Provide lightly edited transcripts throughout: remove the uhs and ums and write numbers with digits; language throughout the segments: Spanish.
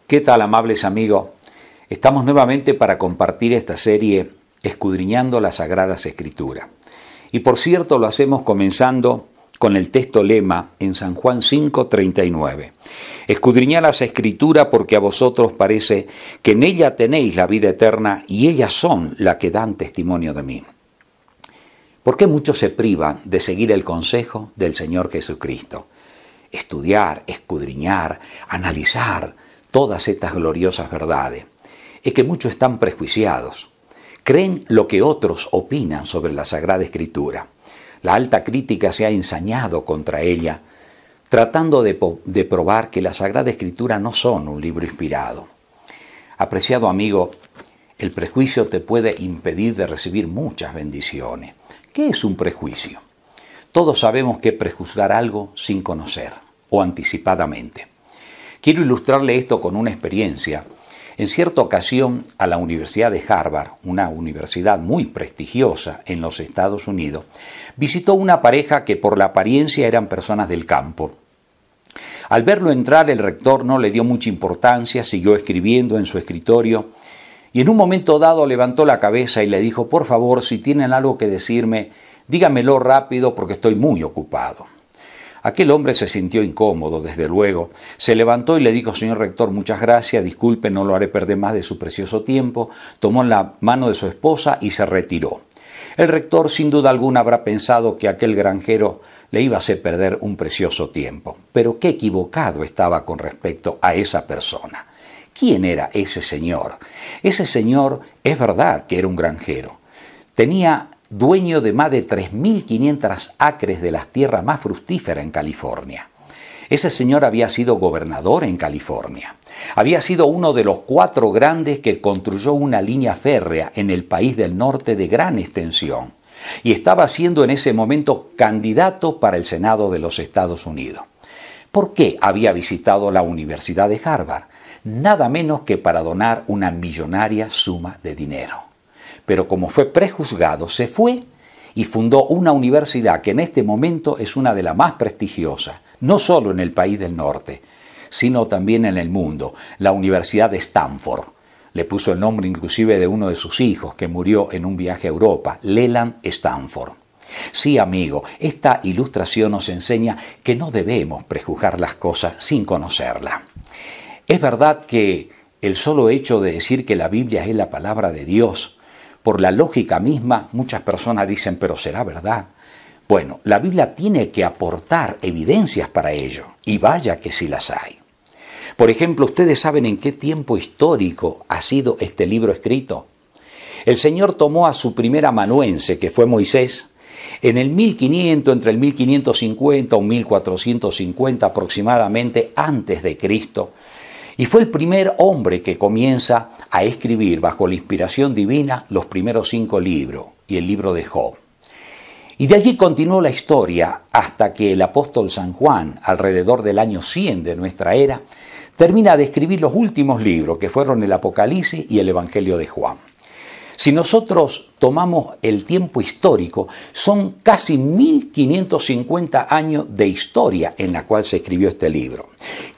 ¿Qué tal, amables amigos? Estamos nuevamente para compartir esta serie Escudriñando las Sagradas Escrituras. Y por cierto, lo hacemos comenzando con el texto lema en San Juan 5:39. Escudriñad las Escrituras porque a vosotros parece que en ella tenéis la vida eterna y ellas son las que dan testimonio de mí. ¿Por qué muchos se privan de seguir el consejo del Señor Jesucristo? Estudiar, escudriñar, analizar todas estas gloriosas verdades. Es que muchos están prejuiciados. Creen lo que otros opinan sobre la Sagrada Escritura. La alta crítica se ha ensañado contra ella, tratando de probar que la Sagrada Escritura no son un libro inspirado. Apreciado amigo, el prejuicio te puede impedir de recibir muchas bendiciones. ¿Qué es un prejuicio? Todos sabemos que prejuzgar algo sin conocer o anticipadamente. Quiero ilustrarle esto con una experiencia. En cierta ocasión, a la Universidad de Harvard, una universidad muy prestigiosa en los Estados Unidos, visitó una pareja que por la apariencia eran personas del campo. Al verlo entrar, el rector no le dio mucha importancia, siguió escribiendo en su escritorio y en un momento dado levantó la cabeza y le dijo: por favor, si tienen algo que decirme, dígamelo rápido porque estoy muy ocupado. Aquel hombre se sintió incómodo, desde luego. Se levantó y le dijo: señor rector, muchas gracias, disculpe, no lo haré perder más de su precioso tiempo. Tomó la mano de su esposa y se retiró. El rector, sin duda alguna, habrá pensado que aquel granjero le iba a hacer perder un precioso tiempo. Pero qué equivocado estaba con respecto a esa persona. ¿Quién era ese señor? Ese señor, es verdad que era un granjero. Tenía dueño de más de 3.500 acres de las tierras más fructíferas en California. Ese señor había sido gobernador en California. Había sido uno de los 4 grandes que construyó una línea férrea en el país del norte de gran extensión. Y estaba siendo en ese momento candidato para el Senado de los Estados Unidos. ¿Por qué había visitado la Universidad de Harvard? Nada menos que para donar una millonaria suma de dinero. Pero como fue prejuzgado, se fue y fundó una universidad que en este momento es una de las más prestigiosas, no solo en el país del norte, sino también en el mundo, la Universidad de Stanford. Le puso el nombre inclusive de uno de sus hijos que murió en un viaje a Europa, Leland Stanford. Sí, amigo, esta ilustración nos enseña que no debemos prejuzgar las cosas sin conocerlas. Es verdad que el solo hecho de decir que la Biblia es la palabra de Dios, por la lógica misma, muchas personas dicen: ¿pero será verdad? Bueno, la Biblia tiene que aportar evidencias para ello, y vaya que sí las hay. Por ejemplo, ¿ustedes saben en qué tiempo histórico ha sido este libro escrito? El Señor tomó a su primer amanuense, que fue Moisés, en el 1500, entre el 1550 o 1450 aproximadamente antes de Cristo, y fue el primer hombre que comienza a escribir bajo la inspiración divina los primeros 5 libros y el libro de Job. Y de allí continuó la historia hasta que el apóstol San Juan, alrededor del año 100 de nuestra era, termina de escribir los últimos libros que fueron el Apocalipsis y el Evangelio de Juan. Si nosotros tomamos el tiempo histórico, son casi 1550 años de historia en la cual se escribió este libro.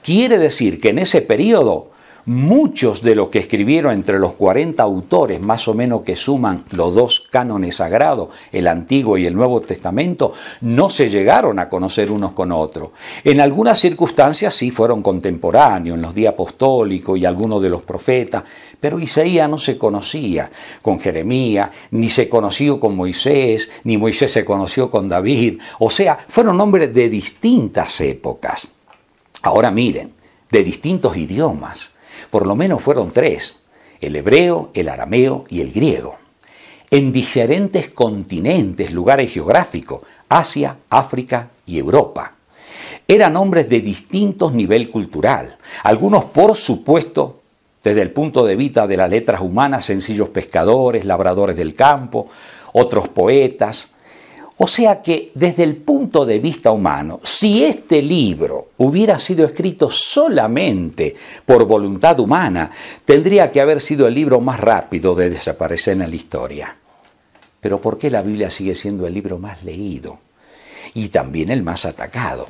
Quiere decir que en ese periodo, muchos de los que escribieron, entre los 40 autores más o menos que suman los 2 cánones sagrados, el Antiguo y el Nuevo Testamento, no se llegaron a conocer unos con otros. En algunas circunstancias sí fueron contemporáneos, en los días apostólicos y algunos de los profetas, pero Isaías no se conocía con Jeremías, ni se conoció con Moisés, ni Moisés se conoció con David. O sea, fueron hombres de distintas épocas. Ahora miren, de distintos idiomas. Por lo menos fueron 3, el hebreo, el arameo y el griego. En diferentes continentes, lugares geográficos, Asia, África y Europa. Eran hombres de distintos nivel cultural. Algunos, por supuesto, desde el punto de vista de las letras humanas, sencillos pescadores, labradores del campo, otros poetas. O sea que desde el punto de vista humano, si este libro hubiera sido escrito solamente por voluntad humana, tendría que haber sido el libro más rápido de desaparecer en la historia. Pero ¿por qué la Biblia sigue siendo el libro más leído? Y también el más atacado.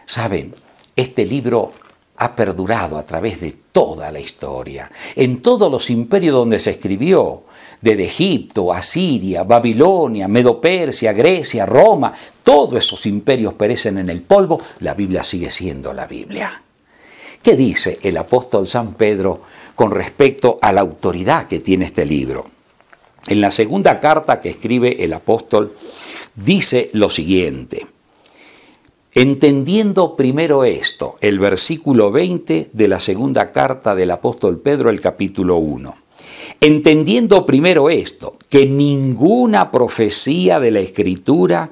Saben, este libro ha perdurado a través de toda la historia, en todos los imperios donde se escribió, desde Egipto, Asiria, Babilonia, Medo-Persia, Grecia, Roma, todos esos imperios perecen en el polvo, la Biblia sigue siendo la Biblia. ¿Qué dice el apóstol San Pedro con respecto a la autoridad que tiene este libro? En la segunda carta que escribe el apóstol, dice lo siguiente: entendiendo primero esto, el versículo 20 de la segunda carta del apóstol Pedro, el capítulo 1. Entendiendo primero esto, que ninguna profecía de la Escritura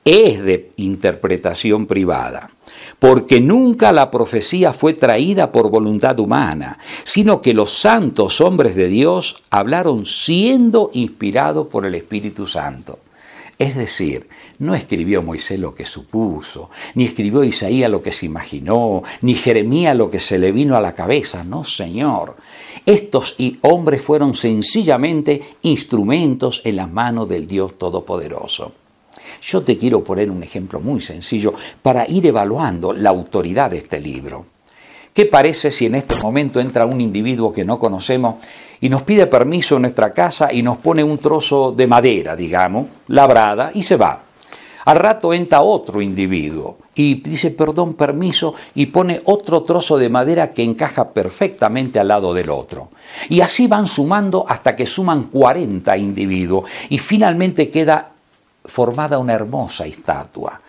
es de interpretación privada, porque nunca la profecía fue traída por voluntad humana, sino que los santos hombres de Dios hablaron siendo inspirados por el Espíritu Santo. Es decir, no escribió Moisés lo que supuso, ni escribió Isaías lo que se imaginó, ni Jeremías lo que se le vino a la cabeza. No, Señor. Estos hombres fueron sencillamente instrumentos en las manos del Dios Todopoderoso. Yo te quiero poner un ejemplo muy sencillo para ir evaluando la autoridad de este libro. ¿Qué parece si en este momento entra un individuo que no conocemos y nos pide permiso en nuestra casa y nos pone un trozo de madera, digamos, labrada, y se va? Al rato entra otro individuo y dice perdón, permiso, y pone otro trozo de madera que encaja perfectamente al lado del otro. Y así van sumando hasta que suman 40 individuos y finalmente queda formada una hermosa estatua.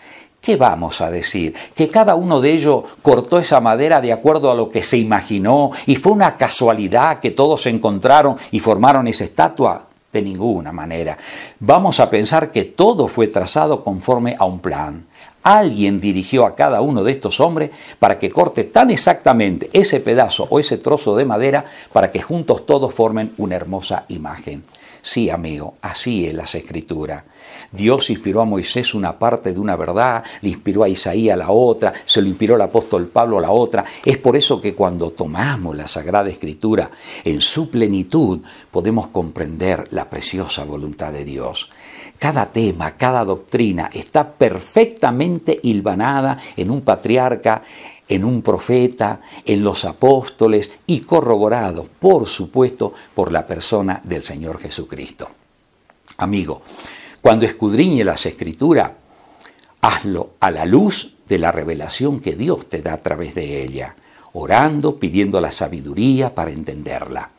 ¿Qué vamos a decir? ¿Que cada uno de ellos cortó esa madera de acuerdo a lo que se imaginó y fue una casualidad que todos se encontraron y formaron esa estatua? De ninguna manera. Vamos a pensar que todo fue trazado conforme a un plan. Alguien dirigió a cada uno de estos hombres para que corte tan exactamente ese pedazo o ese trozo de madera para que juntos todos formen una hermosa imagen. Sí, amigo, así es las Escrituras. Dios inspiró a Moisés una parte de una verdad, le inspiró a Isaías la otra, se lo inspiró al apóstol Pablo la otra. Es por eso que cuando tomamos la Sagrada Escritura en su plenitud, podemos comprender la preciosa voluntad de Dios. Cada tema, cada doctrina está perfectamente hilvanada en un patriarca, en un profeta, en los apóstoles y corroborado, por supuesto, por la persona del Señor Jesucristo. Amigo, cuando escudriñe las Escrituras, hazlo a la luz de la revelación que Dios te da a través de ella, orando, pidiendo la sabiduría para entenderla.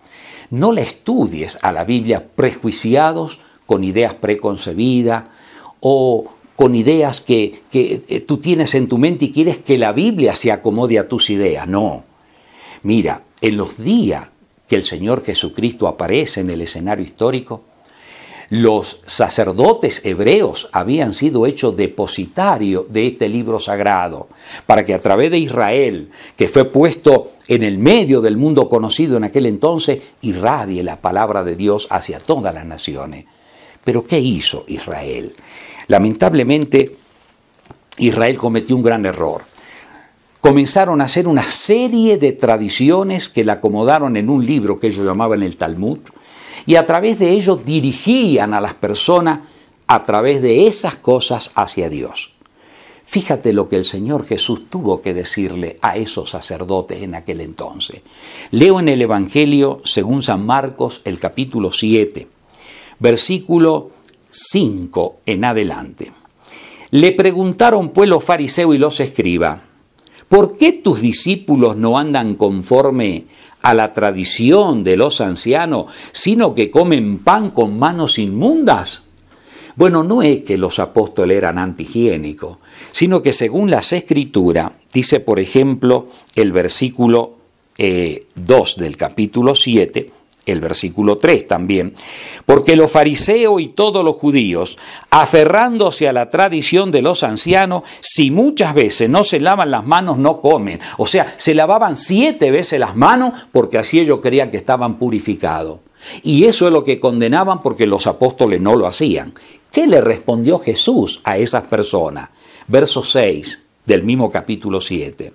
No la estudies a la Biblia prejuiciados con ideas preconcebidas o con ideas que tú tienes en tu mente y quieres que la Biblia se acomode a tus ideas. No. Mira, en los días que el Señor Jesucristo aparece en el escenario histórico, los sacerdotes hebreos habían sido hechos depositarios de este libro sagrado, para que a través de Israel, que fue puesto en el medio del mundo conocido en aquel entonces, irradie la palabra de Dios hacia todas las naciones. Pero ¿qué hizo Israel? Lamentablemente, Israel cometió un gran error. Comenzaron a hacer una serie de tradiciones que la acomodaron en un libro que ellos llamaban el Talmud, y a través de ello dirigían a las personas a través de esas cosas hacia Dios. Fíjate lo que el Señor Jesús tuvo que decirle a esos sacerdotes en aquel entonces. Leo en el Evangelio según San Marcos el capítulo 7, versículo 5 en adelante. Le preguntaron pues los fariseos y los escribas: ¿por qué tus discípulos no andan conforme a la tradición de los ancianos, sino que comen pan con manos inmundas? Bueno, no es que los apóstoles eran antihigiénicos, sino que según las Escrituras, dice por ejemplo el versículo 2 del capítulo 7, el versículo 3 también, porque los fariseos y todos los judíos, aferrándose a la tradición de los ancianos, si muchas veces no se lavan las manos, no comen. O sea, se lavaban 7 veces las manos porque así ellos creían que estaban purificados. Y eso es lo que condenaban porque los apóstoles no lo hacían. ¿Qué le respondió Jesús a esas personas? Verso 6 del mismo capítulo 7.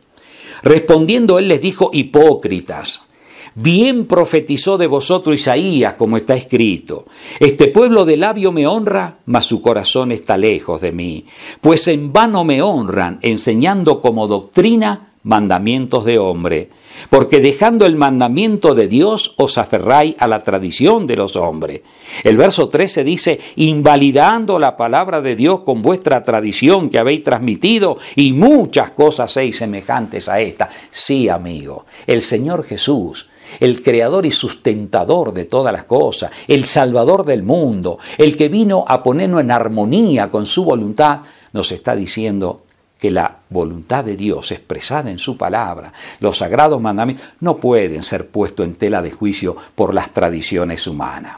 Respondiendo él les dijo: hipócritas, bien profetizó de vosotros Isaías, como está escrito: este pueblo de labio me honra, mas su corazón está lejos de mí. Pues en vano me honran, enseñando como doctrina mandamientos de hombre, porque dejando el mandamiento de Dios os aferráis a la tradición de los hombres. El verso 13 dice, invalidando la palabra de Dios con vuestra tradición que habéis transmitido, y muchas cosas seis semejantes a esta. Sí, amigo, el Señor Jesús, el creador y sustentador de todas las cosas, el salvador del mundo, el que vino a ponernos en armonía con su voluntad, nos está diciendo que la voluntad de Dios expresada en su palabra, los sagrados mandamientos, no pueden ser puestos en tela de juicio por las tradiciones humanas.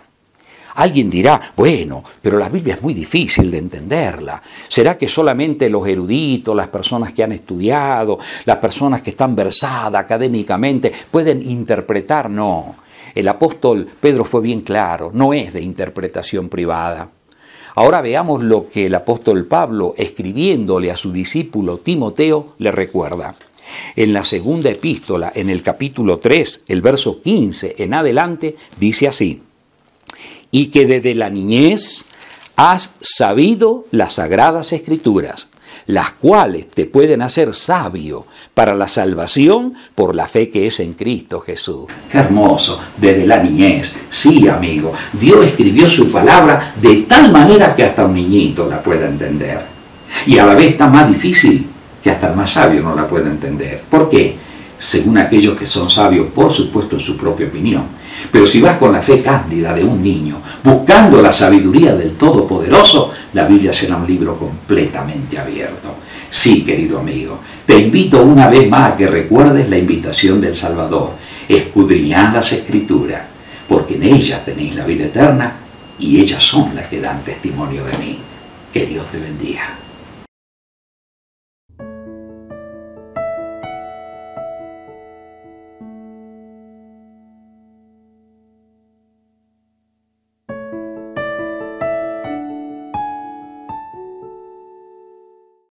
Alguien dirá, bueno, pero la Biblia es muy difícil de entenderla. ¿Será que solamente los eruditos, las personas que han estudiado, las personas que están versadas académicamente pueden interpretar? No. El apóstol Pedro fue bien claro, no es de interpretación privada. Ahora veamos lo que el apóstol Pablo, escribiéndole a su discípulo Timoteo, le recuerda. En la segunda epístola, en el capítulo 3, el verso 15 en adelante, dice así: y que desde la niñez has sabido las sagradas escrituras, las cuales te pueden hacer sabio para la salvación por la fe que es en Cristo Jesús. ¡Qué hermoso! Desde la niñez. Sí, amigo, Dios escribió su palabra de tal manera que hasta un niñito la pueda entender. Y a la vez está más difícil que hasta el más sabio no la pueda entender. ¿Por qué? Según aquellos que son sabios, por supuesto, en su propia opinión. Pero si vas con la fe cándida de un niño, buscando la sabiduría del Todopoderoso, la Biblia será un libro completamente abierto. Sí, querido amigo, te invito una vez más a que recuerdes la invitación del Salvador. Escudriñad las Escrituras, porque en ellas tenéis la vida eterna y ellas son las que dan testimonio de mí. Que Dios te bendiga.